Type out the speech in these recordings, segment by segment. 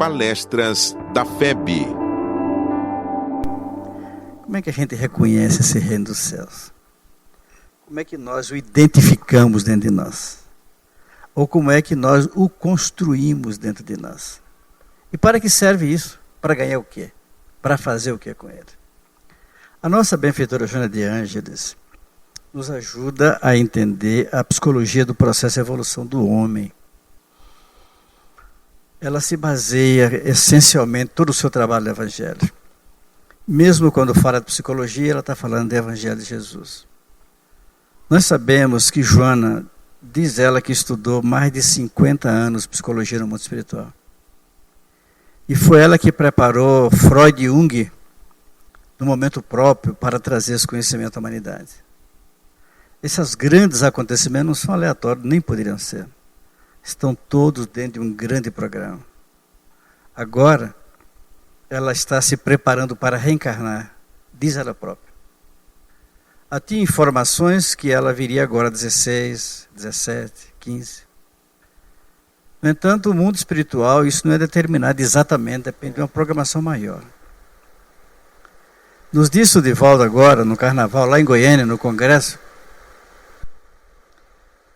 palestras da FEB. Como é que a gente reconhece esse reino dos céus? Como é que nós o identificamos dentro de nós? Ou como é que nós o construímos dentro de nós? E para que serve isso? Para ganhar o quê? Para fazer o quê com ele? A nossa benfeitora Joana de Ângeles nos ajuda a entender a psicologia do processo de evolução do homem. Ela se baseia essencialmente todo o seu trabalho no Evangelho. Mesmo quando fala de psicologia, ela está falando do Evangelho de Jesus. Nós sabemos que Joana, diz ela que estudou mais de 50 anos psicologia no mundo espiritual. E foi ela que preparou Freud e Jung no momento próprio para trazer esse conhecimento à humanidade. Esses grandes acontecimentos não são aleatórios, nem poderiam ser. Estão todos dentro de um grande programa. Agora, ela está se preparando para reencarnar, diz ela própria. Ela tinha informações que ela viria agora 16, 17, 15. No entanto, o mundo espiritual, isso não é determinado exatamente, depende de uma programação maior. Nos disse o Divaldo agora, no carnaval, lá em Goiânia, no congresso,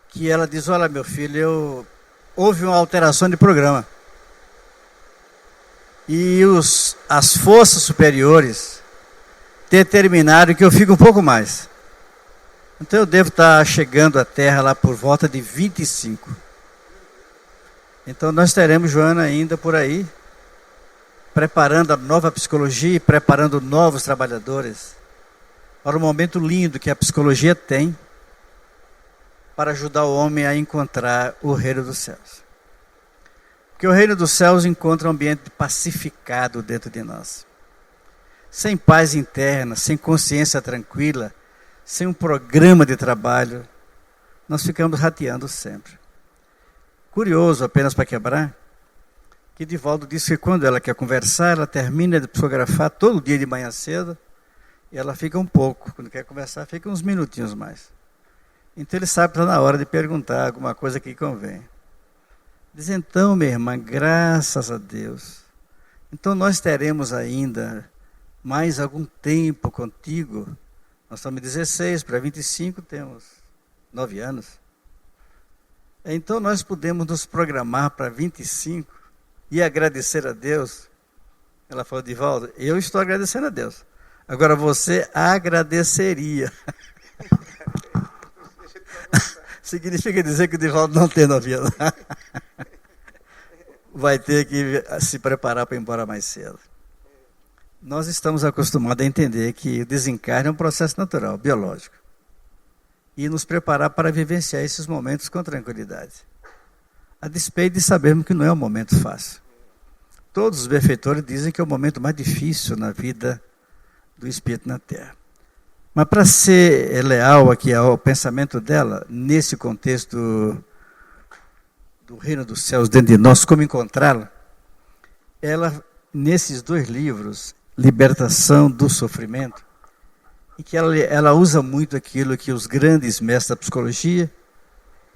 que ela diz, olha meu filho, houve uma alteração de programa. E as forças superiores determinaram que eu fique um pouco mais. Então eu devo estar chegando à Terra lá por volta de 25. Então nós teremos Joana ainda por aí, preparando a nova psicologia e preparando novos trabalhadores para o momento lindo que a psicologia tem para ajudar o homem a encontrar o reino dos céus. Porque o reino dos céus encontra um ambiente pacificado dentro de nós. Sem paz interna, sem consciência tranquila, sem um programa de trabalho, nós ficamos rateando sempre. Curioso, apenas para quebrar, que Divaldo disse que quando ela quer conversar, ela termina de psicografar todo dia de manhã cedo, e ela fica um pouco, quando quer conversar, fica uns minutinhos mais. Então ele sabe que está na hora de perguntar alguma coisa que convém. Diz, então, minha irmã, graças a Deus, então nós teremos ainda mais algum tempo contigo. Nós estamos 16 para 25, temos 9 anos. Então nós podemos nos programar para 25 e agradecer a Deus. Ela falou, Divaldo, eu estou agradecendo a Deus. Agora você agradeceria. Significa dizer que o Divaldo não tem 9 anos. Vai ter que se preparar para ir embora mais cedo. Nós estamos acostumados a entender que o desencarne é um processo natural, biológico. E nos preparar para vivenciar esses momentos com tranquilidade. A despeito de sabermos que não é um momento fácil. Todos os benfeitores dizem que é o momento mais difícil na vida do espírito na Terra. Mas para ser leal aqui ao pensamento dela, nesse contexto do reino dos céus dentro de nós, como encontrá-la, ela, nesses 2 livros, Libertação do Sofrimento, em que ela usa muito aquilo que os grandes mestres da psicologia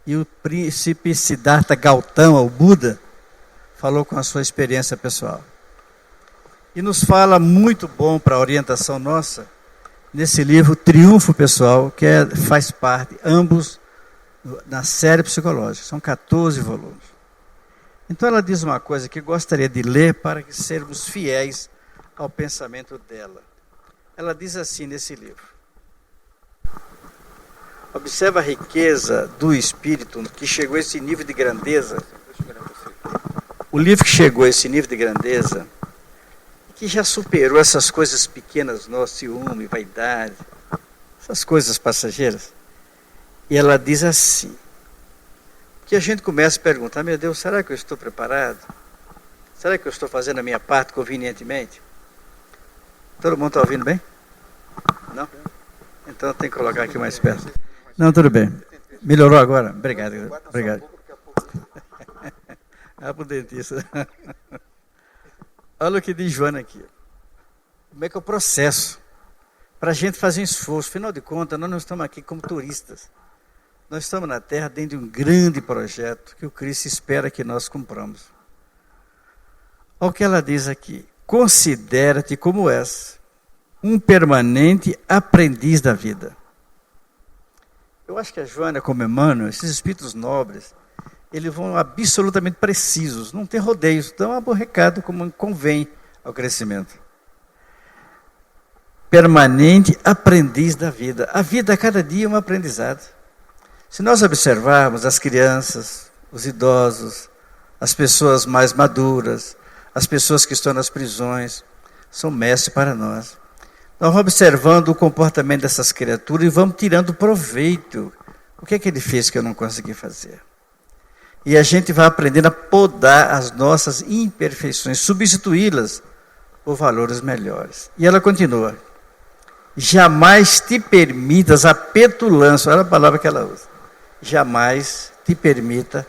e o príncipe Siddhartha Gautama, o Buda, falou com a sua experiência pessoal. E nos fala muito bom para a orientação nossa, nesse livro Triunfo Pessoal, que faz parte, ambos, na série psicológica. São 14 volumes. Então ela diz uma coisa que eu gostaria de ler para que sermos fiéis ao pensamento dela. Ela diz assim nesse livro. Observa a riqueza do espírito que chegou a esse nível de grandeza. O livro que chegou a esse nível de grandeza, que já superou essas coisas pequenas nossas, ciúme, vaidade, essas coisas passageiras. E ela diz assim, que a gente começa a perguntar, meu Deus, será que eu estou preparado? Será que eu estou fazendo a minha parte convenientemente? Todo mundo está ouvindo bem? Não? Então tem que colocar aqui mais perto. Não, tudo bem. Melhorou agora? Obrigado. Obrigado. Ah, para o dentista. Olha o que diz Joana aqui. Como é que é o processo? Para a gente fazer um esforço. Afinal de contas, nós não estamos aqui como turistas. Nós estamos na Terra dentro de um grande projeto que o Cristo espera que nós cumpramos. Olha o que ela diz aqui. Considera-te como és, um permanente aprendiz da vida. Eu acho que a Joana, como Emmanuel, esses espíritos nobres, eles vão absolutamente precisos, não tem rodeios, dão um recado como convém ao crescimento. Permanente aprendiz da vida. A vida a cada dia é um aprendizado. Se nós observarmos as crianças, os idosos, as pessoas mais maduras, as pessoas que estão nas prisões, são mestres para nós. Nós vamos observando o comportamento dessas criaturas e vamos tirando proveito. O que é que ele fez que eu não consegui fazer? E a gente vai aprendendo a podar as nossas imperfeições, substituí-las por valores melhores. E ela continua. Jamais te permitas a petulância, olha a palavra que ela usa. Jamais te permita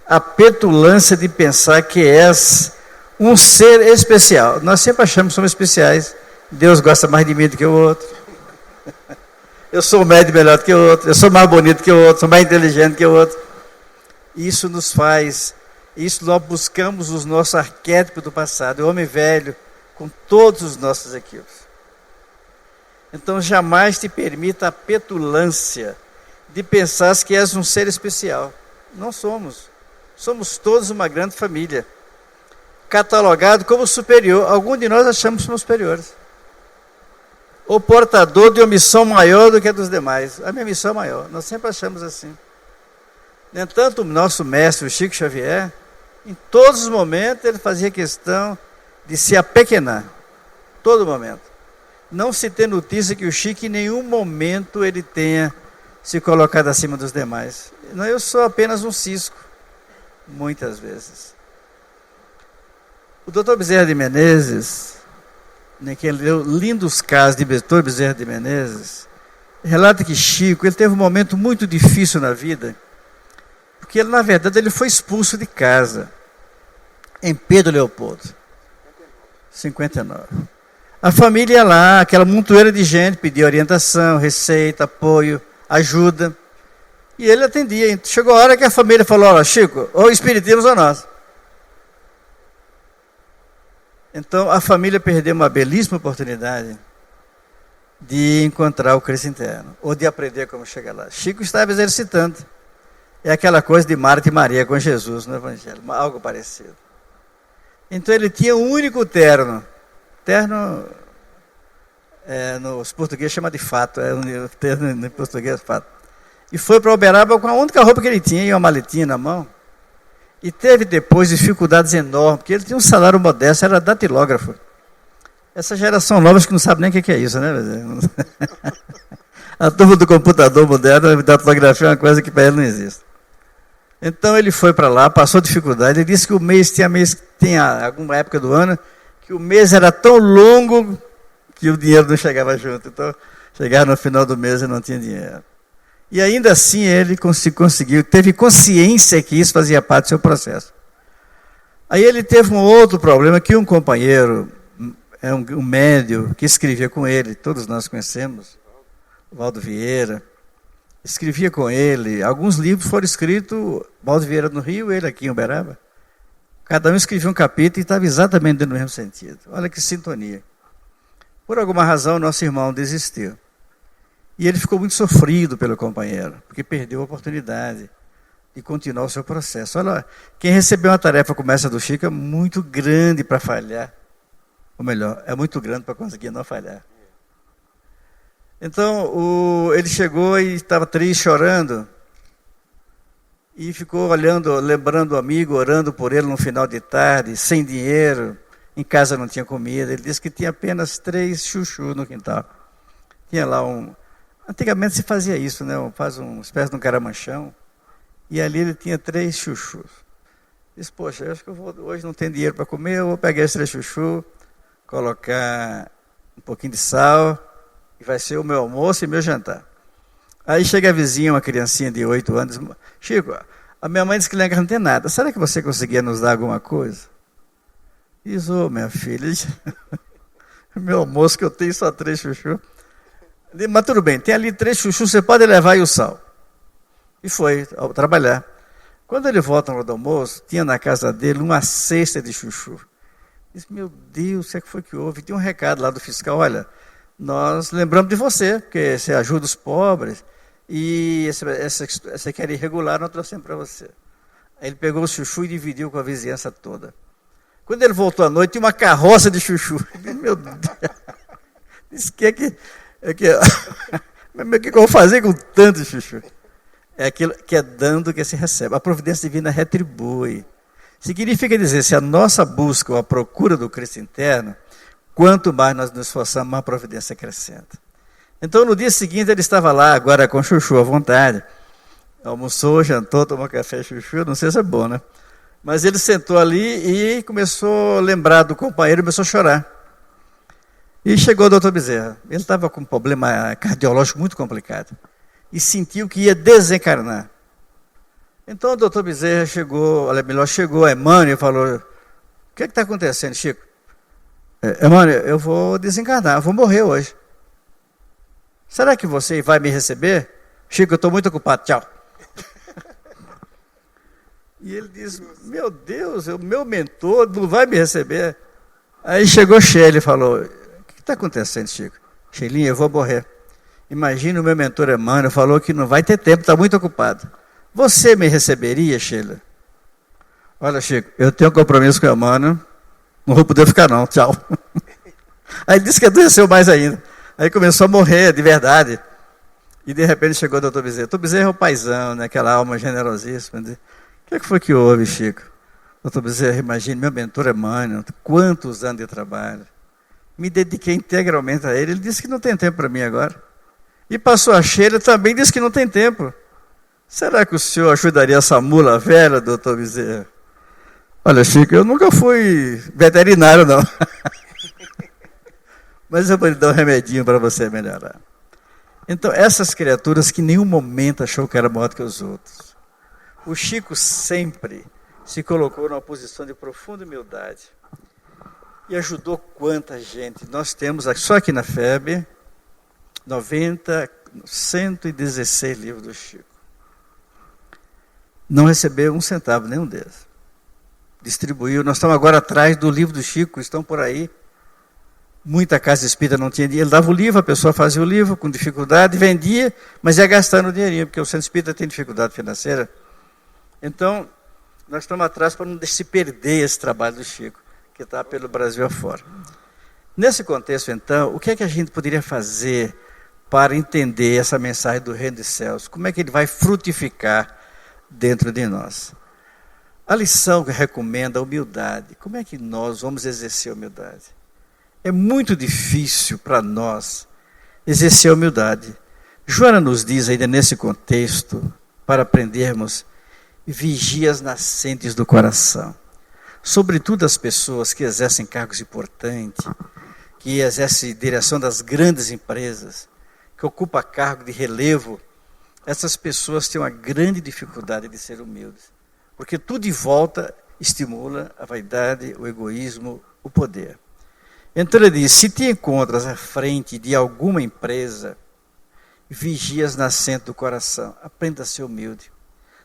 a petulância de pensar que és um ser especial. Nós sempre achamos que somos especiais. Deus gosta mais de mim do que o outro. Eu sou um médico melhor do que o outro. Eu sou mais bonito que o outro. Sou mais inteligente que o outro. Isso nos faz, isso nós buscamos os nossos arquétipos do passado. O homem velho, com todos os nossos equívocos. Então jamais te permita a petulância de pensar que és um ser especial. Não somos. Somos todos uma grande família. Catalogado como superior. Alguns de nós achamos que somos superiores. O portador de uma missão maior do que a dos demais. A minha missão é maior. Nós sempre achamos assim. No entanto, o nosso mestre, o Chico Xavier, em todos os momentos ele fazia questão de se apequenar. Todo momento. Não se tem notícia que o Chico em nenhum momento ele tenha se colocado acima dos demais. Não, eu sou apenas um cisco. Muitas vezes. O Dr. Bezerra de Menezes, que leu lindos casos de Dr. Bezerra de Menezes, relata que Chico ele teve um momento muito difícil na vida, porque ele, na verdade, ele foi expulso de casa, em Pedro Leopoldo, 59. A família ia lá, aquela montoeira de gente, pedia orientação, receita, apoio, ajuda, e ele atendia. Chegou a hora que a família falou, olha, Chico, ou espiritismo ou nós. Então, a família perdeu uma belíssima oportunidade de encontrar o Cristo interno, ou de aprender como chegar lá. Chico estava exercitando. É aquela coisa de Marta e Maria com Jesus no Evangelho, algo parecido. Então, ele tinha um único terno. Terno, nos portugueses chama de fato, o terno em português é fato. E foi para Uberaba com a única roupa que ele tinha, e uma maletinha na mão. E teve depois dificuldades enormes, porque ele tinha um salário modesto, era datilógrafo. Essa geração nova acho que não sabe nem o que é isso, né? A turma do computador moderno, a datilografia é uma coisa que para ele não existe. Então ele foi para lá, passou dificuldade, ele disse que o mês tinha alguma época do ano, que o mês era tão longo que o dinheiro não chegava junto. Então, chegava no final do mês e não tinha dinheiro. E ainda assim ele conseguiu, teve consciência que isso fazia parte do seu processo. Aí ele teve um outro problema, que um companheiro, um médium, que escrevia com ele, todos nós conhecemos, Valdo Vieira, escrevia com ele, alguns livros foram escritos, Valdo Vieira no Rio, ele aqui em Uberaba. Cada um escrevia um capítulo e estava exatamente dentro do mesmo sentido. Olha que sintonia. Por alguma razão, nosso irmão desistiu. E ele ficou muito sofrido pelo companheiro, porque perdeu a oportunidade de continuar o seu processo. Olha, quem recebeu uma tarefa como essa do Chico é muito grande para falhar. Ou melhor, é muito grande para conseguir não falhar. Então, ele chegou e estava triste, chorando. E ficou olhando, lembrando o amigo, orando por ele no final de tarde, sem dinheiro. Em casa não tinha comida. Ele disse que tinha apenas 3 chuchus no quintal. Tinha lá Antigamente se fazia isso, né? Faz uma espécie de um caramanchão. E ali ele tinha 3 chuchus. Disse, poxa, eu acho que hoje não tenho dinheiro para comer, eu vou pegar esses 3 chuchus, colocar um pouquinho de sal, e vai ser o meu almoço e meu jantar. Aí chega a vizinha, uma criancinha de 8 anos, Chico, a minha mãe disse que lá em casa não tem nada, será que você conseguia nos dar alguma coisa? Diz, minha filha, meu almoço que eu tenho só 3 chuchus. Mas tudo bem, tem ali 3 chuchus, você pode levar aí o sal. E foi ao trabalhar. Quando ele volta no hora do almoço, tinha na casa dele uma cesta de chuchu. Disse, meu Deus, o que foi que houve? Tem um recado lá do fiscal, olha, nós lembramos de você, porque você ajuda os pobres, e essa que era irregular, nós trouxemos para você. Aí ele pegou o chuchu e dividiu com a vizinhança toda. Quando ele voltou à noite, tinha uma carroça de chuchu. Meu Deus, disse, o que eu vou fazer com tanto chuchu? É aquilo que é dando que se recebe. A providência divina retribui. Significa dizer, se a nossa busca ou a procura do Cristo interno, quanto mais nós nos esforçamos, mais a providência acrescenta. Então, no dia seguinte, ele estava lá, agora com chuchu à vontade. Almoçou, jantou, tomou café, chuchu, não sei se é bom, né? Mas ele sentou ali e começou a lembrar do companheiro e começou a chorar. E chegou o doutor Bezerra. Ele estava com um problema cardiológico muito complicado. E sentiu que ia desencarnar. Então o doutor Bezerra chegou a Emmanuel e falou, o que está acontecendo, Chico? Emmanuel, eu vou desencarnar, eu vou morrer hoje. Será que você vai me receber? Chico, eu estou muito ocupado, tchau. E ele disse, meu Deus, o meu mentor não vai me receber. Aí chegou Sheila e falou, o que está acontecendo, Chico? Sheilinha, eu vou morrer. Imagina o meu mentor Emmanuel falou que não vai ter tempo, está muito ocupado. Você me receberia, Sheila? Olha, Chico, eu tenho um compromisso com o Emmanuel, não vou poder ficar não, tchau. Aí ele disse que adoeceu mais ainda. Aí começou a morrer de verdade. E de repente chegou o doutor Bezerra. O doutor Bezerra é o paizão, né? Aquela alma generosíssima. O que foi que houve, Chico? Doutor Bezerra, imagine, meu mentor Emmanuel, quantos anos de trabalho. Me dediquei integralmente a ele. Ele disse que não tem tempo para mim agora. E passou a Sheila, também disse que não tem tempo. Será que o senhor ajudaria essa mula velha, doutor Bezerra? Olha, Chico, eu nunca fui veterinário, não. Mas eu vou lhe dar um remedinho para você melhorar. Então, essas criaturas que em nenhum momento achou que era maior do que os outros. O Chico sempre se colocou numa posição de profunda humildade. E ajudou quanta gente. Nós temos, só aqui na FEB, 116 livros do Chico. Não recebeu um centavo, nenhum deles. Distribuiu. Nós estamos agora atrás do livro do Chico, estão por aí. Muita casa espírita não tinha dinheiro. Ele dava o livro, a pessoa fazia o livro com dificuldade, vendia, mas ia gastando o dinheirinho, porque o centro espírita tem dificuldade financeira. Então, nós estamos atrás para não se perder esse trabalho do Chico, que está pelo Brasil afora. Nesse contexto, então, o que é que a gente poderia fazer para entender essa mensagem do Reino dos Céus? Como é que ele vai frutificar dentro de nós? A lição que recomenda a humildade. Como é que nós vamos exercer a humildade? É muito difícil para nós exercer a humildade. Joana nos diz ainda nesse contexto, para aprendermos, vigias nascentes do coração. Sobretudo as pessoas que exercem cargos importantes, que exercem direção das grandes empresas, que ocupam cargo de relevo, essas pessoas têm uma grande dificuldade de ser humildes. Porque tudo em volta estimula a vaidade, o egoísmo, o poder. Então ele diz, se te encontras à frente de alguma empresa, vigias nascente do coração, aprenda a ser humilde.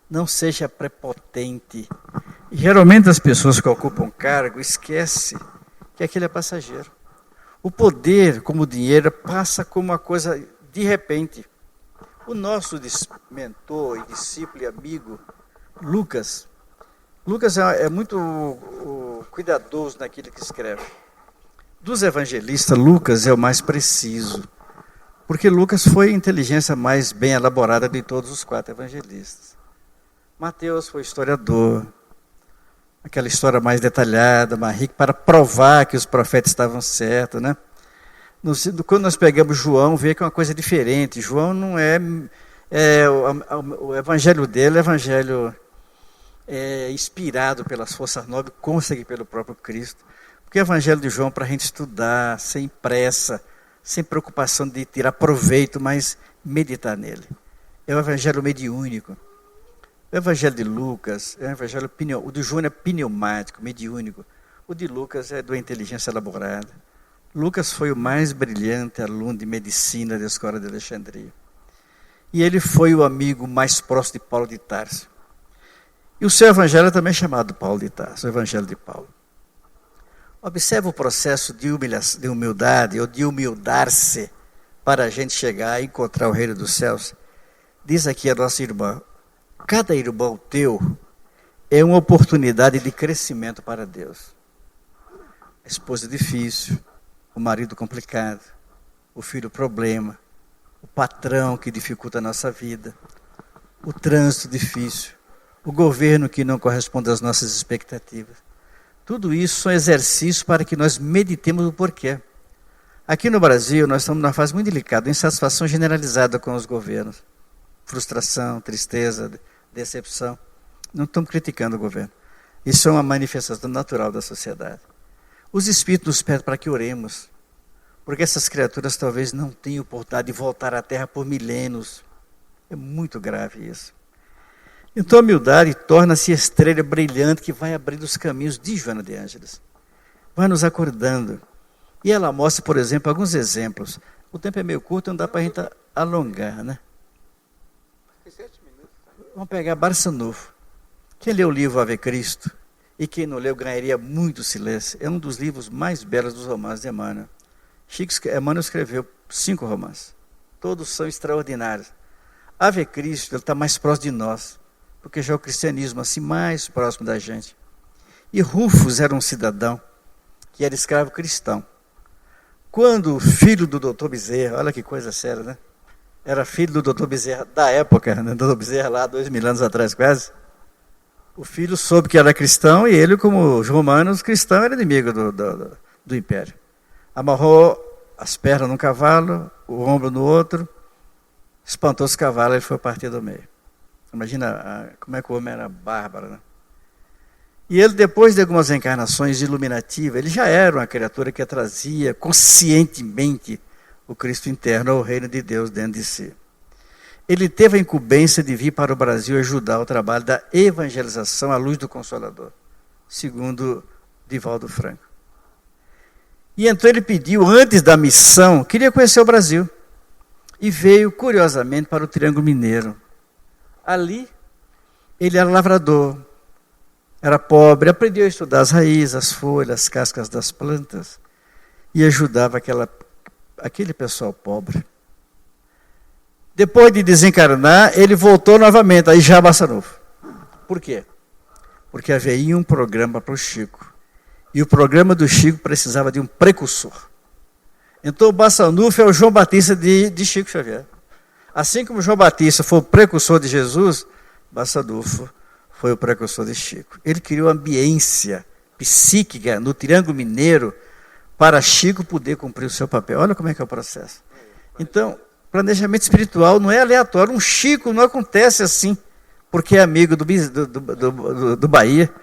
Não seja prepotente. E geralmente as pessoas que ocupam cargo esquecem que aquele é passageiro. O poder, como o dinheiro, passa como uma coisa de repente. O nosso mentor e discípulo e amigo, Lucas é muito cuidadoso naquilo que escreve. Dos evangelistas, Lucas é o mais preciso, porque Lucas foi a inteligência mais bem elaborada de todos os 4 evangelistas. Mateus foi historiador, aquela história mais detalhada, mais rica, para provar que os profetas estavam certos, né? Quando nós pegamos João, vê que é uma coisa diferente. João não o evangelho dele é evangelho inspirado pelas forças nobres, consta aqui pelo próprio Cristo. Porque o evangelho de João, para a gente estudar, sem pressa, sem preocupação de tirar proveito, mas meditar nele. É o evangelho mediúnico. O evangelho de Lucas é um evangelho o de João é pneumático, mediúnico. O de Lucas é de uma inteligência elaborada. Lucas foi o mais brilhante aluno de medicina da escola de Alexandria. E ele foi o amigo mais próximo de Paulo de Tarso. E o seu evangelho é também chamado Paulo de Tarso, o evangelho de Paulo. Observe o processo de humildade ou de humildar-se para a gente chegar e encontrar o reino dos céus. Diz aqui a nossa irmã, cada irmão teu é uma oportunidade de crescimento para Deus. A esposa difícil, o marido complicado, o filho problema, o patrão que dificulta a nossa vida, o trânsito difícil, o governo que não corresponde às nossas expectativas. Tudo isso são exercícios para que nós meditemos o porquê. Aqui no Brasil, nós estamos numa fase muito delicada, insatisfação generalizada com os governos. Frustração, tristeza, decepção. Não estamos criticando o governo. Isso é uma manifestação natural da sociedade. Os Espíritos nos pedem para que oremos, porque essas criaturas talvez não tenham oportunidade de voltar à Terra por milênios. É muito grave isso. Então a humildade torna-se estrela brilhante que vai abrindo os caminhos de Joana de Ângeles. Vai nos acordando. E ela mostra, por exemplo, alguns exemplos. O tempo é meio curto, não dá para a gente alongar, né? Vamos pegar Barçanufo. Quem leu o livro Ave Cristo, e quem não leu ganharia muito silêncio, é um dos livros mais belos dos romances de Emmanuel. Emmanuel escreveu 5 romances. Todos são extraordinários. Ave Cristo, ele está mais próximo de nós, porque já é o cristianismo assim mais próximo da gente. E Rufus era um cidadão que era escravo cristão. Quando o filho do doutor Bezerra, olha que coisa séria, né? Era filho do doutor Bezerra da época, né? Doutor Bezerra lá 2000 anos atrás quase. O filho soube que era cristão e ele, como os romanos, cristão era inimigo do império. Amarrou as pernas num cavalo, o ombro no outro, espantou os cavalos e ele foi partir do meio. Imagina como é que o homem era bárbaro, né? E ele, depois de algumas encarnações iluminativas, ele já era uma criatura que trazia conscientemente o Cristo interno, o reino de Deus dentro de si. Ele teve a incumbência de vir para o Brasil ajudar o trabalho da evangelização à luz do Consolador, segundo Divaldo Franco. E então ele pediu, antes da missão, queria conhecer o Brasil. E veio, curiosamente, para o Triângulo Mineiro. Ali, ele era lavrador, era pobre, aprendeu a estudar as raízes, as folhas, as cascas das plantas e ajudava aquele pessoal pobre. Depois de desencarnar, ele voltou novamente, aí já Barçanufo. Por quê? Porque havia um programa para o Chico. E o programa do Chico precisava de um precursor. Então o Barçanufo é o João Batista de Chico Xavier. Assim como João Batista foi o precursor de Jesus, Barçanufo foi o precursor de Chico. Ele criou ambiência psíquica no Triângulo Mineiro para Chico poder cumprir o seu papel. Olha como é que é o processo. Então, planejamento espiritual não é aleatório. Um Chico não acontece assim, porque é amigo do Bahia.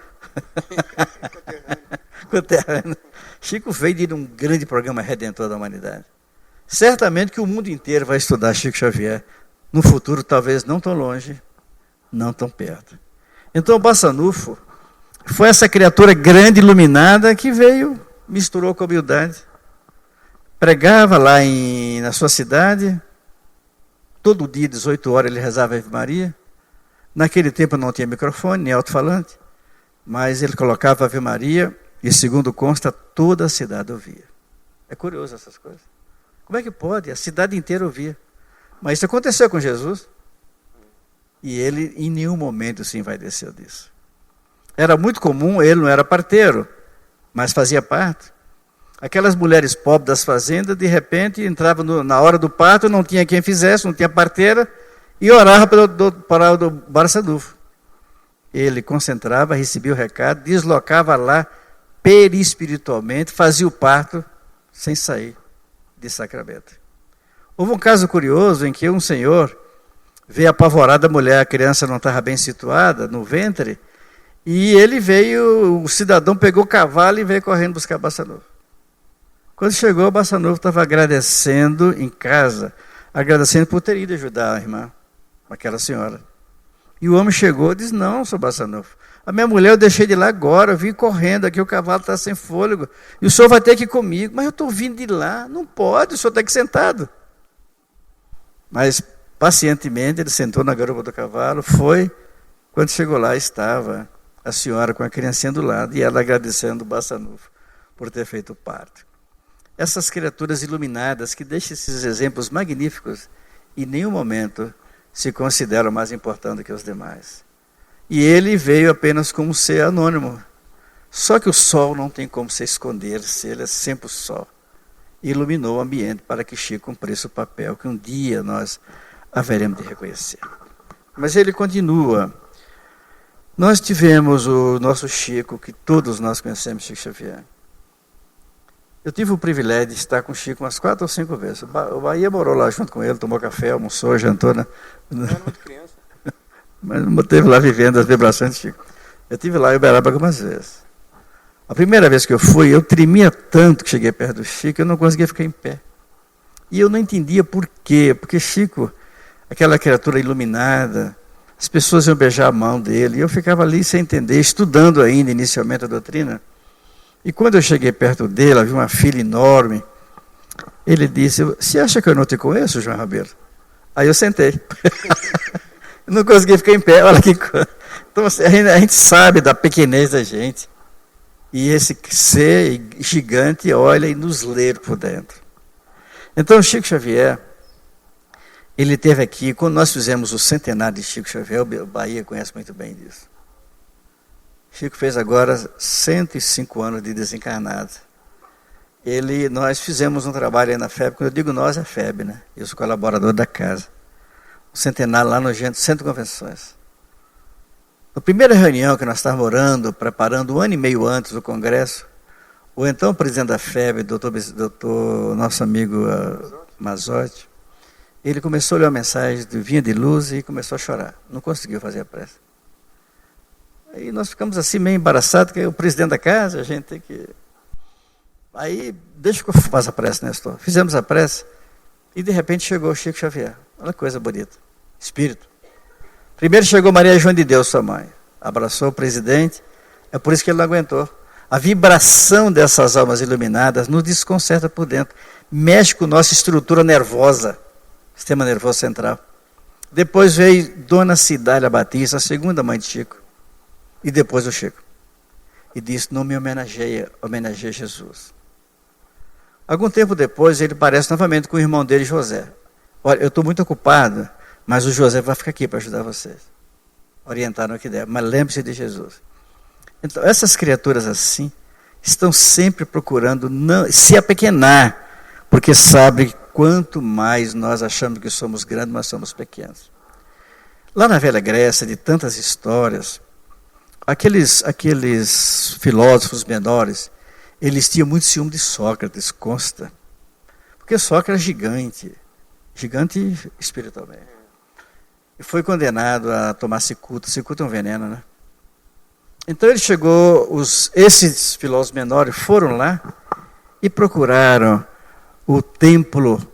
Conterrâneo. Chico veio de um grande programa redentor da humanidade. Certamente que o mundo inteiro vai estudar Chico Xavier, no futuro talvez não tão longe, não tão perto. Então o Barçanufo foi essa criatura grande, iluminada, que veio, misturou com a humildade, pregava lá na sua cidade, todo dia, 18 horas, ele rezava a Ave Maria. Naquele tempo não tinha microfone, nem alto-falante, mas ele colocava a Ave Maria, e segundo consta, toda a cidade ouvia. É curioso essas coisas. Como é que pode? A cidade inteira ouvia. Mas isso aconteceu com Jesus. E ele em nenhum momento se envaideceu disso. Era muito comum, ele não era parteiro, mas fazia parte. Aquelas mulheres pobres das fazendas, de repente, entravam na hora do parto, não tinha quem fizesse, não tinha parteira, e orava para o Barçanufo. Ele concentrava, recebia o recado, deslocava lá perispiritualmente, fazia o parto sem sair de Sacramento. Houve um caso curioso em que um senhor veio apavorada a mulher, a criança não estava bem situada no ventre, e ele veio, o cidadão pegou o cavalo e veio correndo buscar Barçanufo. Quando chegou, Barçanufo estava agradecendo em casa, agradecendo por ter ido ajudar a irmã, aquela senhora. E o homem chegou e disse, não, Sr. Barçanufo, a minha mulher eu deixei de lá agora, eu vim correndo aqui, o cavalo está sem fôlego, e o senhor vai ter que ir comigo. Mas eu estou vindo de lá, não pode, o senhor está aqui sentado. Mas, pacientemente, ele sentou na garupa do cavalo, foi, quando chegou lá, estava a senhora com a criancinha do lado, e ela agradecendo o Barçanufo por ter feito o parto. Essas criaturas iluminadas que deixam esses exemplos magníficos, em nenhum momento se consideram mais importantes que os demais. E ele veio apenas como um ser anônimo. Só que o sol não tem como se esconder, se ele é sempre o sol. Iluminou o ambiente para que Chico cumprisse o papel que um dia nós haveremos de reconhecer. Mas ele continua. Nós tivemos o nosso Chico, que todos nós conhecemos, Chico Xavier. Eu tive o privilégio de estar com o Chico umas 4 ou 5 vezes. O Bahia morou lá junto com ele, tomou café, almoçou, jantou. Né? Eu era muito criança. Mas não esteve lá vivendo as vibrações de Chico. Eu estive lá em Uberaba algumas vezes. A primeira vez que eu fui, eu tremia tanto que cheguei perto do Chico, eu não conseguia ficar em pé. E eu não entendia por quê. Porque Chico, aquela criatura iluminada, as pessoas iam beijar a mão dele, e eu ficava ali sem entender, estudando ainda inicialmente a doutrina. E quando eu cheguei perto dele, havia uma fila enorme. Ele disse: "Você acha que eu não te conheço, João Ribeiro?" Aí eu sentei. Não consegui ficar em pé, olha que coisa. Então a gente sabe da pequenez da gente. E esse ser gigante olha e nos lê por dentro. Então Chico Xavier, ele esteve aqui, quando nós fizemos o centenário de Chico Xavier, o Bahia conhece muito bem disso. Chico fez agora 105 anos de desencarnado. Nós fizemos um trabalho aí na FEB, quando eu digo nós, é a FEB, né? Eu sou colaborador da casa. Um centenário lá no Centro de Convenções. Na primeira reunião que nós estávamos orando, preparando 1 ano e meio antes do congresso, o então presidente da FEB, doutor nosso amigo Mazotti, ele começou a ler uma mensagem de Vinha de Luz e começou a chorar. Não conseguiu fazer a prece. Aí nós ficamos assim meio embaraçados, que é o presidente da casa, a gente tem que... Aí, deixa que eu faça a prece, Nestor. Fizemos a prece e de repente chegou o Chico Xavier. Olha que coisa bonita. Espírito. Primeiro chegou Maria João de Deus, sua mãe. Abraçou o presidente. É por isso que ele não aguentou. A vibração dessas almas iluminadas nos desconcerta por dentro. Mexe com nossa estrutura nervosa. Sistema nervoso central. Depois veio Dona Cidália Batista, a segunda mãe de Chico. E depois o Chico. E disse: "Não me homenageia Jesus." Algum tempo depois, ele aparece novamente com o irmão dele, José. "Olha, eu estou muito ocupado, mas o José vai ficar aqui para ajudar vocês. Orientar no que der, mas lembre-se de Jesus." Então, essas criaturas assim, estão sempre procurando se apequenar, porque sabem que quanto mais nós achamos que somos grandes, nós somos pequenos. Lá na Velha Grécia, de tantas histórias, aqueles filósofos menores, eles tinham muito ciúme de Sócrates, consta. Porque Sócrates era gigante espiritualmente. E foi condenado a tomar cicuta. Cicuta é um veneno, né? Então ele chegou, esses filósofos menores foram lá e procuraram o templo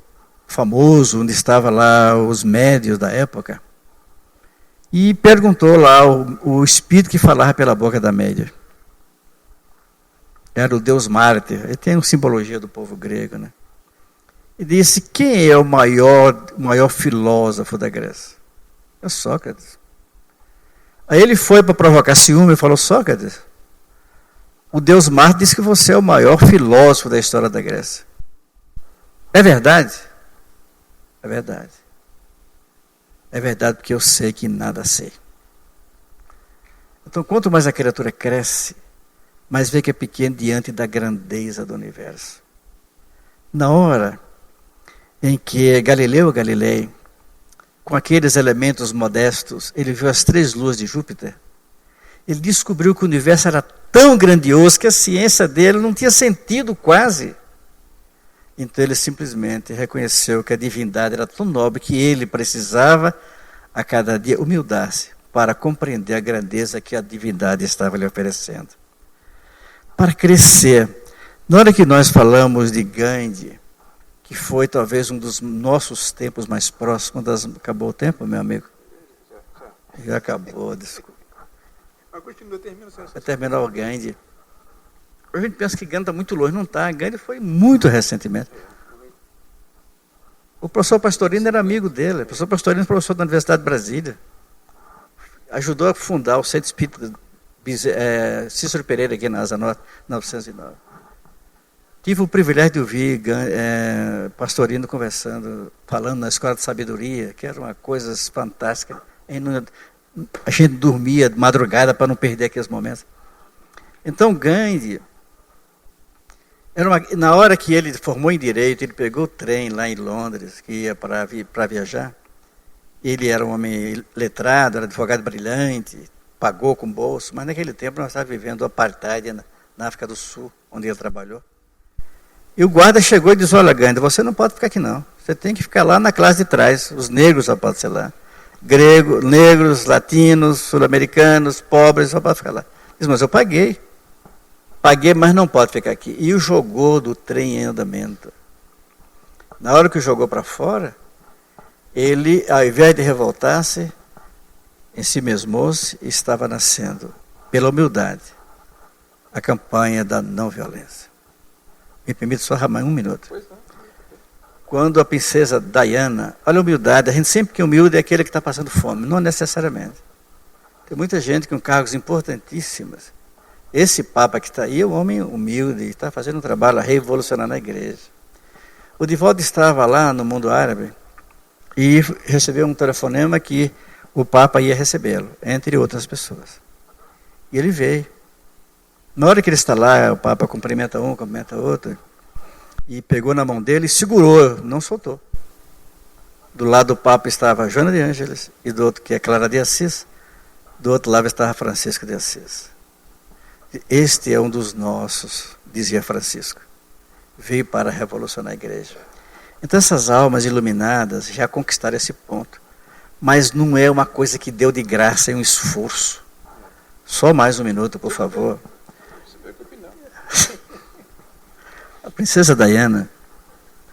famoso, onde estavam lá os médios da época, e perguntou lá o espírito que falava pela boca da média. Era o deus Marte. Ele tem uma simbologia do povo grego, né? E disse: "Quem é o maior filósofo da Grécia?" É Sócrates. Aí ele foi para provocar ciúme e falou: "Sócrates, o deus Marte disse que você é o maior filósofo da história da Grécia. É verdade?" "É verdade. É verdade, porque eu sei que nada sei." Então, quanto mais a criatura cresce, mais vê que é pequeno diante da grandeza do universo. Na hora em que Galileu Galilei, com aqueles elementos modestos, ele viu as 3 luas de Júpiter, ele descobriu que o universo era tão grandioso que a ciência dele não tinha sentido quase. Então ele simplesmente reconheceu que a divindade era tão nobre que ele precisava a cada dia humildar-se para compreender a grandeza que a divindade estava lhe oferecendo. Para crescer. Na hora que nós falamos de Gandhi, que foi talvez um dos nossos tempos mais próximos, acabou o tempo, meu amigo? Já acabou, desculpa. Vai terminar o Gandhi. A gente pensa que Gandhi está muito longe, não está. Gandhi foi muito recentemente. O professor Pastorino era amigo dele. O professor Pastorino é professor da Universidade de Brasília. Ajudou a fundar o Centro Espírita Cícero Pereira aqui na Asa Norte, 1909. Tive o privilégio de ouvir Pastorino conversando, falando na Escola de Sabedoria, que era uma coisa fantástica. A gente dormia de madrugada para não perder aqueles momentos. Então, Gandhi, na hora que ele formou em Direito, ele pegou o trem lá em Londres, que ia para viajar. Ele era um homem letrado, era advogado brilhante, pagou com bolso, mas naquele tempo nós estávamos vivendo o apartheid na África do Sul, onde ele trabalhou. E o guarda chegou e disse: olha, Gandhi, você não pode ficar aqui não. Você tem que ficar lá na classe de trás. Os negros só podem ser lá. Negros, latinos, sul-americanos, pobres, só podem ficar lá. Diz: mas eu paguei. Paguei, mas não pode ficar aqui. E o jogou do trem em andamento. Na hora que o jogou para fora, ele, ao invés de revoltar-se, em si mesmou-se e estava nascendo, pela humildade, a campanha da não violência. Me permite só ramar um minuto. Quando a princesa Diana, olha a humildade, a gente sempre que é humilde é aquele que está passando fome, não necessariamente. Tem muita gente com cargos importantíssimos. Esse Papa que está aí é um homem humilde, está fazendo um trabalho revolucionário na igreja. O Divaldo estava lá no mundo árabe e recebeu um telefonema que o Papa ia recebê-lo, entre outras pessoas. E ele veio. Na hora que ele está lá, o Papa cumprimenta um, cumprimenta outro, e pegou na mão dele e segurou, não soltou. Do lado do Papa estava Joana de Ângeles, e do outro, que é Clara de Assis, do outro lado estava Francisco de Assis. Este é um dos nossos, dizia Francisco. Veio para revolucionar a igreja. Então essas almas iluminadas já conquistaram esse ponto. Mas não é uma coisa que deu de graça, é um esforço. Só mais um minuto, por favor. A princesa Diana,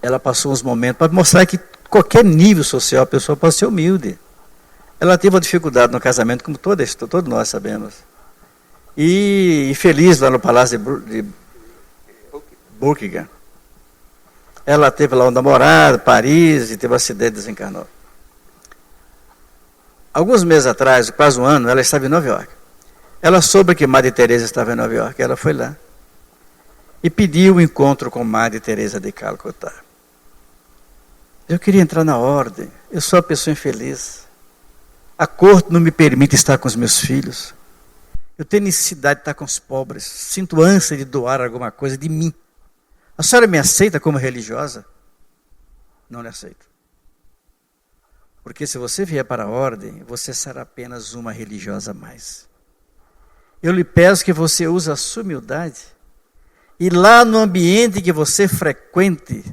ela passou uns momentos para mostrar que qualquer nível social a pessoa pode ser humilde. Ela teve uma dificuldade no casamento, como todos nós sabemos. E feliz lá no palácio de Buckingham. Ela teve lá um namorado, Paris, e teve um acidente e desencarnou. Alguns meses atrás, quase um ano, ela estava em Nova York. Ela soube que Madre Teresa estava em Nova York, ela foi lá. E pediu um encontro com Madre Teresa de Calcutá. Eu queria entrar na ordem, eu sou uma pessoa infeliz. A corte não me permite estar com os meus filhos. Eu tenho necessidade de estar com os pobres, sinto ânsia de doar alguma coisa de mim. A senhora me aceita como religiosa? Não lhe aceito. Porque se você vier para a ordem, você será apenas uma religiosa a mais. Eu lhe peço que você use a sua humildade e lá no ambiente que você frequente,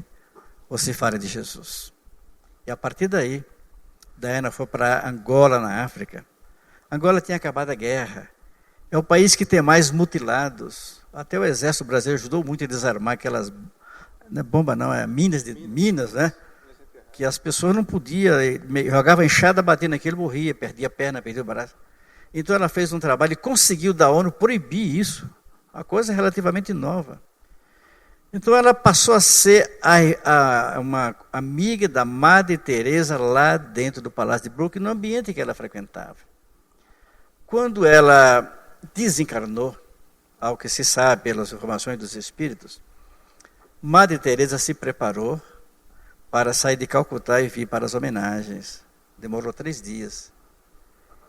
você fale de Jesus. E a partir daí, Diana foi para Angola, na África. Angola tinha acabado a guerra. É o país que tem mais mutilados. Até o exército brasileiro ajudou muito a desarmar aquelas, não é bomba não, é minas, né? Que as pessoas não podiam, jogava enxada, batia naquilo, morria, perdia a perna, perdia o braço. Então ela fez um trabalho e conseguiu da ONU proibir isso. Uma coisa relativamente nova. Então ela passou a ser uma amiga da Madre Teresa lá dentro do Palácio de Brooklyn, no ambiente que ela frequentava. Quando ela desencarnou, ao que se sabe pelas informações dos espíritos, Madre Teresa se preparou para sair de Calcutá e vir para as homenagens. Demorou 3 dias.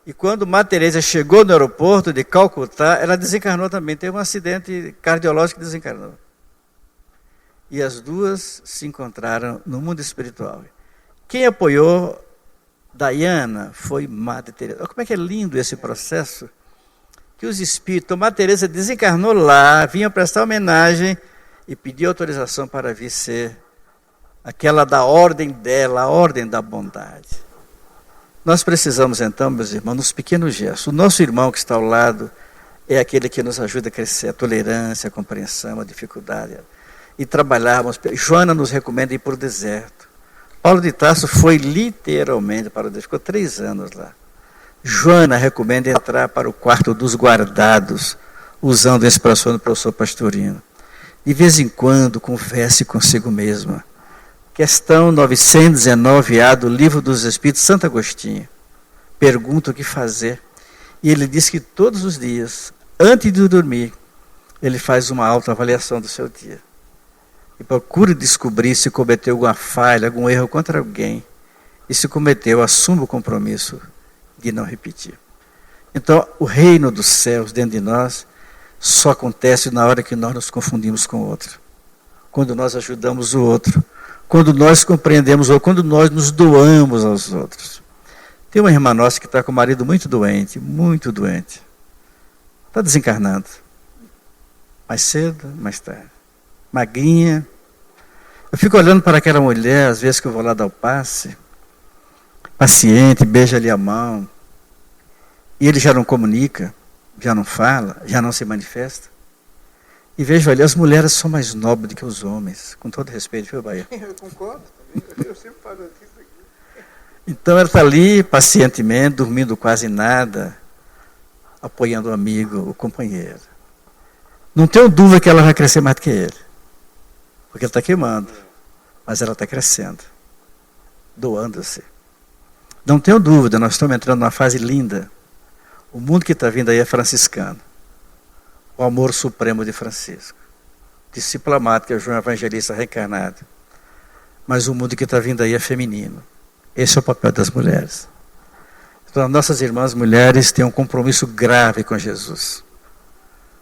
E quando Madre Teresa chegou no aeroporto de Calcutá, ela desencarnou também. Teve um acidente cardiológico e desencarnou. E as duas se encontraram no mundo espiritual. Quem apoiou Diana foi Madre Teresa. Olha como é que é lindo esse processo. Que os espíritos, Madre Teresa desencarnou lá, vinham prestar homenagem e pediu autorização para vir ser aquela da ordem dela, a ordem da bondade. Nós precisamos então, meus irmãos, nos pequenos gestos. O nosso irmão que está ao lado é aquele que nos ajuda a crescer, a tolerância, a compreensão, a dificuldade. E trabalharmos. Joana nos recomenda ir para o deserto. Paulo de Tarso foi literalmente para o deserto, ficou 3 anos lá. Joana recomenda entrar para o quarto dos guardados, usando a expressão do professor Pastorino. De vez em quando, converse consigo mesma. Questão 919A do Livro dos Espíritos, Santo Agostinho. Pergunta o que fazer. E ele diz que todos os dias, antes de dormir, ele faz uma autoavaliação do seu dia. e procure descobrir se cometeu alguma falha, algum erro contra alguém. E se cometeu, assuma o compromisso de não repetir. Então, o reino dos céus dentro de nós só acontece na hora que nós nos confundimos com o outro. Quando nós ajudamos o outro. Quando nós compreendemos ou quando nós nos doamos aos outros. Tem uma irmã nossa que está com o marido muito doente. Está desencarnando. Mais cedo, mais tarde. Magrinha. Eu fico olhando para aquela mulher, às vezes que eu vou lá dar o passe. Paciente, beija ali a mão. E ele já não comunica, já não fala, já não se manifesta. E vejo ali, as mulheres são mais nobres do que os homens, com todo respeito, viu, Bahia? Eu concordo, eu sempre falo disso aqui. Então ela está ali, pacientemente, dormindo quase nada, apoiando o amigo, o companheiro. Não tenho dúvida que ela vai crescer mais do que ele. Porque ele está queimando, mas ela está crescendo, doando-se. Não tenho dúvida, nós estamos entrando numa fase linda. O mundo que está vindo aí é franciscano. O amor supremo de Francisco. Discípulo amado, que é o João Evangelista reencarnado. Mas o mundo que está vindo aí é feminino. Esse é o papel das mulheres. Então, as nossas irmãs mulheres têm um compromisso grave com Jesus.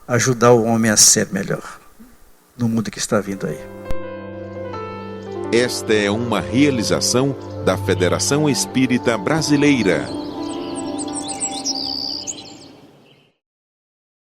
Ajudar o homem a ser melhor. No mundo que está vindo aí. Esta é uma realização da Federação Espírita Brasileira.